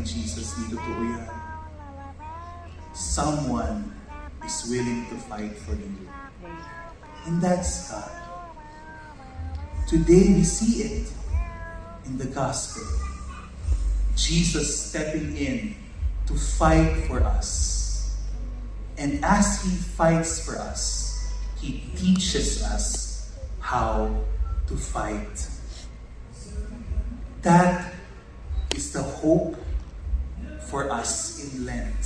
ni Jesus, di totoo yan. Someone is willing to fight for you. And that's God. Today we see it in the gospel. Jesus stepping in to fight for us. And as He fights for us, He teaches us how to fight. That is the hope for us in Lent.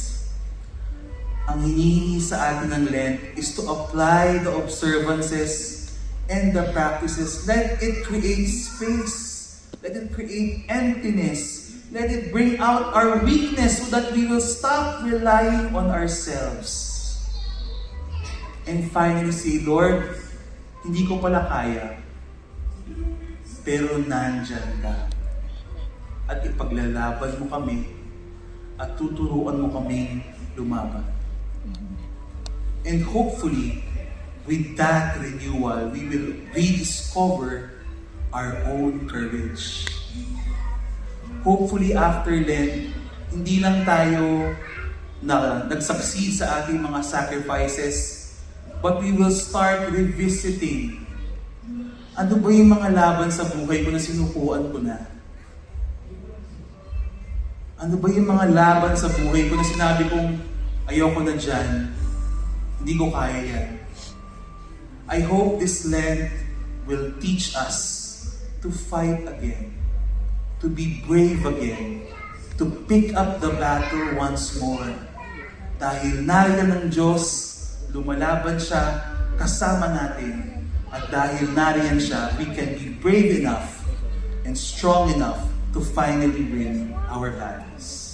Ang hinihingi sa atin ng Lent is to apply the observances and the practices. Let it create space. Let it create emptiness. Let it bring out our weakness so that we will stop relying on ourselves. And finally say, Lord, hindi ko pala kaya, pero nandyan ka. At ipaglalaban mo kami at tuturuan mo kaming lumaban. And hopefully, with that renewal, we will rediscover our own courage. Hopefully, after Lent, hindi lang tayo nag-succeed sa ating mga sacrifices, but we will start revisiting. Ano ba yung mga laban sa buhay ko na sinukuan ko na? Ano ba yung mga laban sa buhay ko na sinabi kong ayoko na dyan, hindi ko kaya yan? I hope this Lent will teach us to fight again, to be brave again, to pick up the battle once more. Dahil nariyan ng Diyos, lumalaban siya kasama natin. At dahil nariyan siya, we can be brave enough and strong enough to finally win our battles.